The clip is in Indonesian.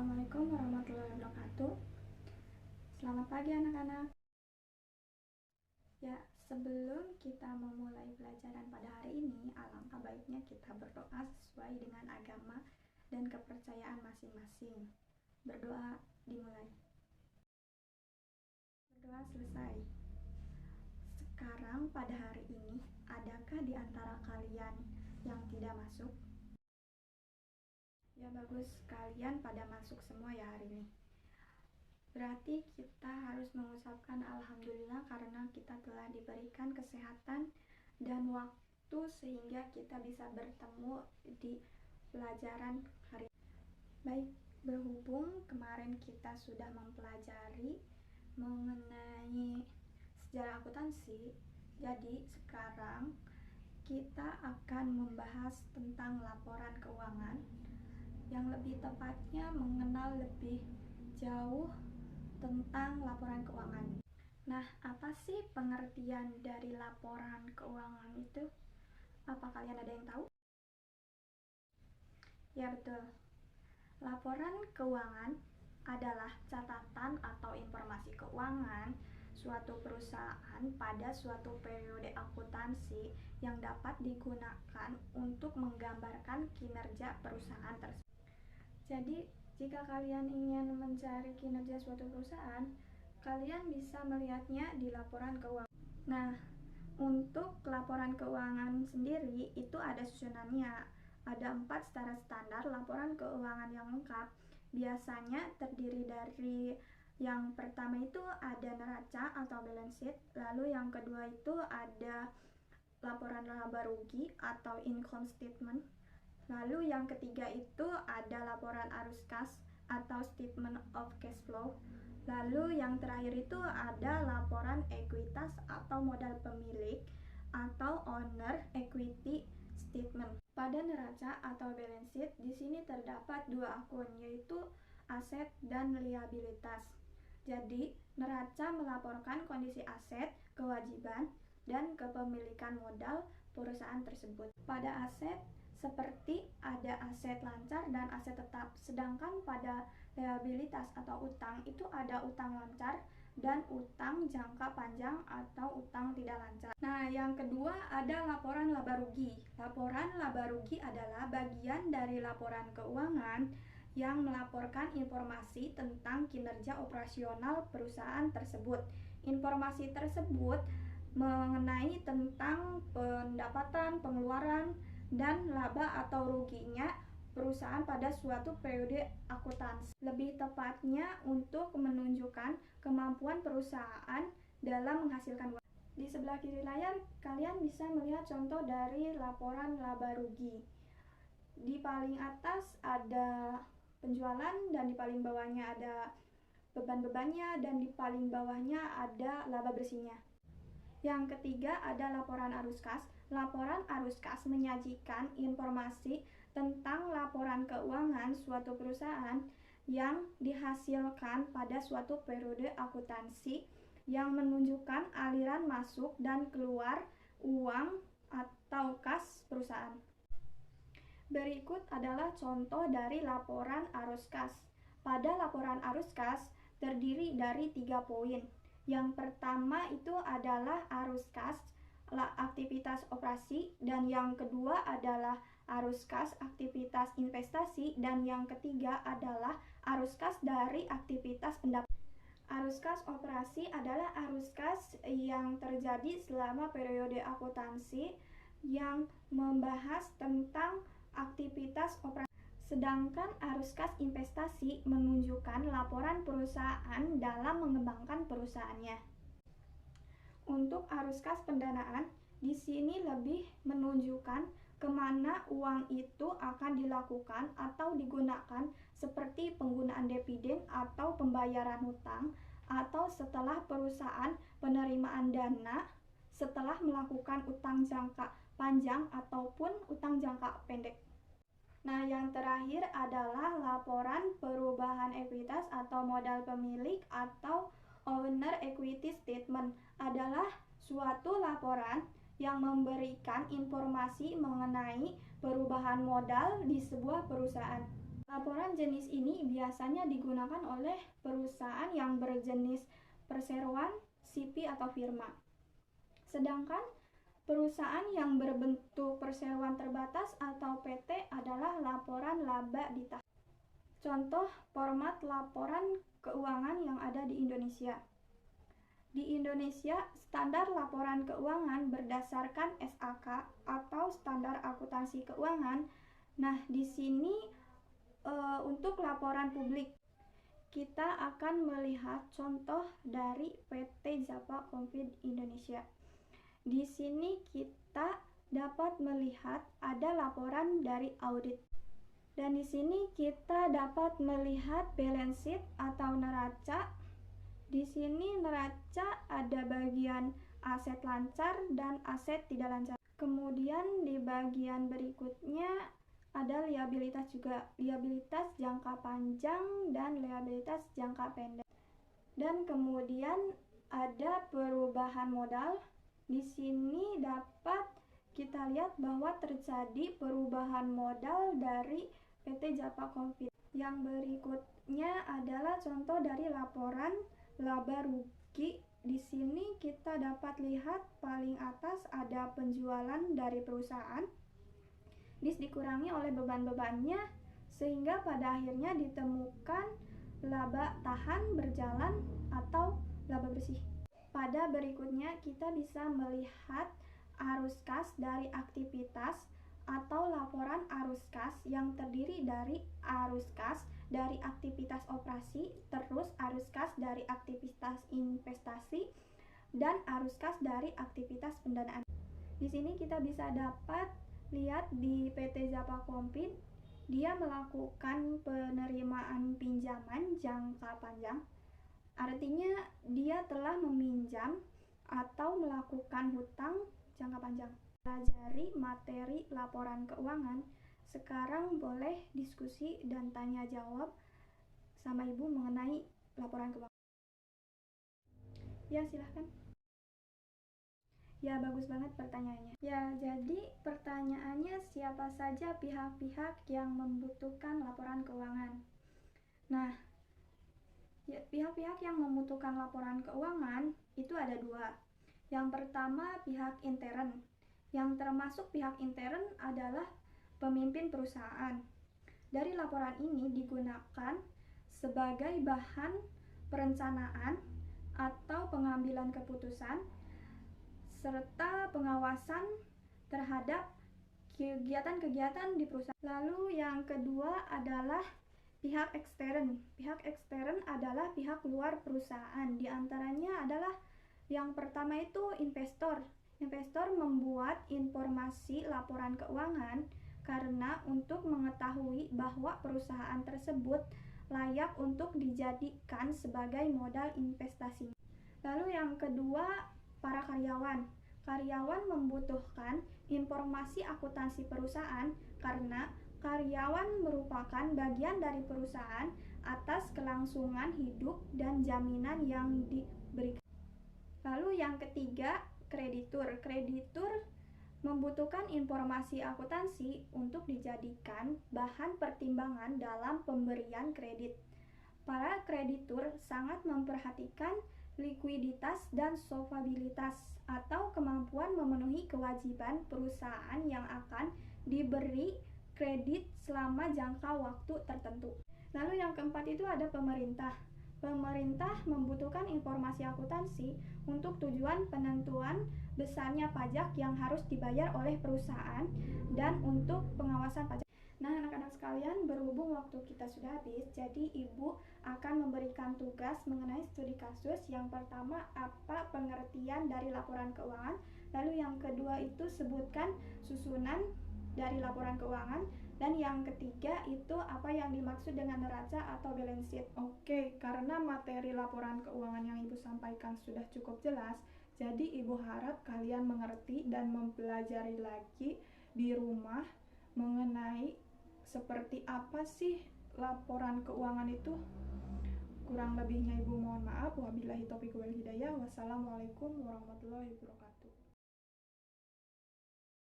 Assalamualaikum warahmatullahi wabarakatuh. Selamat pagi anak-anak. Ya, sebelum kita memulai pelajaran pada hari ini, alangkah baiknya kita berdoa sesuai dengan agama dan kepercayaan masing-masing. Berdoa dimulai. Berdoa selesai. Sekarang pada hari ini, adakah di antara kalian yang tidak masuk? Ya bagus, kalian pada masuk semua ya hari ini. Berarti kita harus mengucapkan alhamdulillah karena kita telah diberikan kesehatan dan waktu sehingga kita bisa bertemu di pelajaran hari ini. Baik, berhubung kemarin kita sudah mempelajari mengenai sejarah akuntansi, jadi sekarang kita akan membahas tentang laporan keuangan, yang lebih tepatnya mengenal lebih jauh tentang laporan keuangan. Nah, apa sih pengertian dari laporan keuangan itu? Apa kalian ada yang tahu? Ya betul. Laporan keuangan adalah catatan atau informasi keuangan suatu perusahaan pada suatu periode akuntansi yang dapat digunakan untuk menggambarkan kinerja perusahaan tersebut. Jadi, jika kalian ingin mencari kinerja suatu perusahaan, kalian bisa melihatnya di laporan keuangan. Nah, untuk laporan keuangan sendiri itu ada susunannya. Ada 4 secara standar laporan keuangan yang lengkap. Biasanya terdiri dari yang pertama itu ada neraca atau balance sheet, lalu yang kedua itu ada laporan laba rugi atau income statement, lalu yang ketiga itu ada laporan arus kas atau statement of cash flow, lalu yang terakhir itu ada laporan ekuitas atau modal pemilik atau owner equity statement. Pada neraca atau balance sheet di sini terdapat 2 akun, yaitu aset dan liabilitas. Jadi, neraca melaporkan kondisi aset, kewajiban, dan kepemilikan modal perusahaan tersebut. Pada aset seperti ada aset lancar dan aset tetap, sedangkan pada liabilitas atau utang itu ada utang lancar dan utang jangka panjang atau utang tidak lancar. Nah, yang kedua ada laporan laba rugi. Laporan laba rugi adalah bagian dari laporan keuangan yang melaporkan informasi tentang kinerja operasional perusahaan tersebut. Informasi tersebut mengenai tentang pendapatan, pengeluaran, dan laba atau ruginya perusahaan pada suatu periode akuntansi. Lebih tepatnya untuk menunjukkan kemampuan perusahaan dalam menghasilkan uang. Di sebelah kiri layar kalian bisa melihat contoh dari laporan laba rugi. Di paling atas ada penjualan dan di paling bawahnya ada beban-bebannya dan di paling bawahnya ada laba bersihnya. Yang ketiga ada laporan arus kas. Laporan arus kas menyajikan informasi tentang laporan keuangan suatu perusahaan yang dihasilkan pada suatu periode akuntansi yang menunjukkan aliran masuk dan keluar uang atau kas perusahaan. Berikut adalah contoh dari laporan arus kas. Pada laporan arus kas terdiri dari 3 poin. Yang pertama itu adalah arus kas aktivitas operasi, dan yang kedua adalah arus kas aktivitas investasi, dan yang ketiga adalah arus kas dari aktivitas pendapatan. Arus kas operasi adalah arus kas yang terjadi selama periode akuntansi yang membahas tentang aktivitas operasi. Sedangkan arus kas investasi menunjukkan laporan perusahaan dalam mengembangkan perusahaannya. Untuk arus kas pendanaan, di sini lebih menunjukkan kemana uang itu akan dilakukan atau digunakan, seperti penggunaan dividen atau pembayaran hutang, atau setelah perusahaan penerimaan dana setelah melakukan utang jangka panjang ataupun utang jangka pendek. Nah, yang terakhir adalah laporan perubahan ekuitas atau modal pemilik atau owner equity statement, adalah suatu laporan yang memberikan informasi mengenai perubahan modal di sebuah perusahaan. Laporan jenis ini biasanya digunakan oleh perusahaan yang berjenis perseroan, CP atau firma. Sedangkan perusahaan yang berbentuk perseroan terbatas atau PT adalah laporan laba di tahun. Contoh format laporan keuangan yang ada di Indonesia. Di Indonesia, standar laporan keuangan berdasarkan SAK atau Standar Akuntansi Keuangan. Nah, di sini untuk laporan publik, kita akan melihat contoh dari PT Japa Konfid Indonesia. Di sini kita dapat melihat ada laporan dari audit. Dan di sini kita dapat melihat balance sheet atau neraca. Di sini neraca ada bagian aset lancar dan aset tidak lancar. Kemudian di bagian berikutnya ada liabilitas juga, liabilitas jangka panjang dan liabilitas jangka pendek. Dan kemudian ada perubahan modal. Di sini dapat kita lihat bahwa terjadi perubahan modal dari PT Japa Konfid. Yang berikutnya adalah contoh dari laporan laba rugi. Di sini kita dapat lihat paling atas ada penjualan dari perusahaan. Dikurangi oleh beban-bebannya sehingga pada akhirnya ditemukan laba tahan berjalan atau laba bersih. Pada berikutnya kita bisa melihat arus kas dari aktivitas atau laporan arus kas yang terdiri dari arus kas dari aktivitas operasi, terus arus kas dari aktivitas investasi, dan arus kas dari aktivitas pendanaan. Di sini kita bisa dapat lihat di PT Japa Konfid, dia melakukan penerimaan pinjaman jangka panjang. Artinya dia telah meminjam atau melakukan hutang jangka panjang. Pelajari materi laporan keuangan. Sekarang boleh diskusi dan tanya jawab sama Ibu mengenai laporan keuangan. Ya, silahkan. Ya, bagus banget pertanyaannya. Ya, jadi pertanyaannya siapa saja pihak-pihak yang membutuhkan laporan keuangan. Nah, ya, pihak-pihak yang membutuhkan laporan keuangan itu ada dua. Yang pertama pihak intern. Yang termasuk pihak intern adalah pemimpin perusahaan. Dari laporan ini digunakan sebagai bahan perencanaan atau pengambilan keputusan serta pengawasan terhadap kegiatan-kegiatan di perusahaan. Lalu yang kedua adalah pihak ekstern. Pihak ekstern adalah pihak luar perusahaan. Di antaranya adalah yang pertama itu investor. Investor membuat informasi laporan keuangan karena untuk mengetahui bahwa perusahaan tersebut layak untuk dijadikan sebagai modal investasi. Lalu yang kedua, para karyawan. Karyawan membutuhkan informasi akuntansi perusahaan karena karyawan merupakan bagian dari perusahaan atas kelangsungan hidup dan jaminan yang diberikan. Lalu yang ketiga, kreditur. Kreditur membutuhkan informasi akuntansi untuk dijadikan bahan pertimbangan dalam pemberian kredit. Para kreditur sangat memperhatikan likuiditas dan solvabilitas atau kemampuan memenuhi kewajiban perusahaan yang akan diberi kredit selama jangka waktu tertentu. Lalu yang keempat itu ada pemerintah. Pemerintah membutuhkan informasi akuntansi untuk tujuan penentuan besarnya pajak yang harus dibayar oleh perusahaan dan untuk pengawasan pajak. Nah, anak-anak sekalian, berhubung waktu kita sudah habis, jadi Ibu akan memberikan tugas mengenai studi kasus. Yang pertama, apa pengertian dari laporan keuangan. Lalu yang kedua itu sebutkan susunan dari laporan keuangan. Dan yang ketiga itu apa yang dimaksud dengan neraca atau balance sheet. Oke, karena materi laporan keuangan yang Ibu sampaikan sudah cukup jelas, jadi Ibu harap kalian mengerti dan mempelajari lagi di rumah mengenai seperti apa sih laporan keuangan itu. Kurang lebihnya Ibu mohon maaf. Wabillahi taufiq wal hidayah. Wassalamualaikum warahmatullahi wabarakatuh.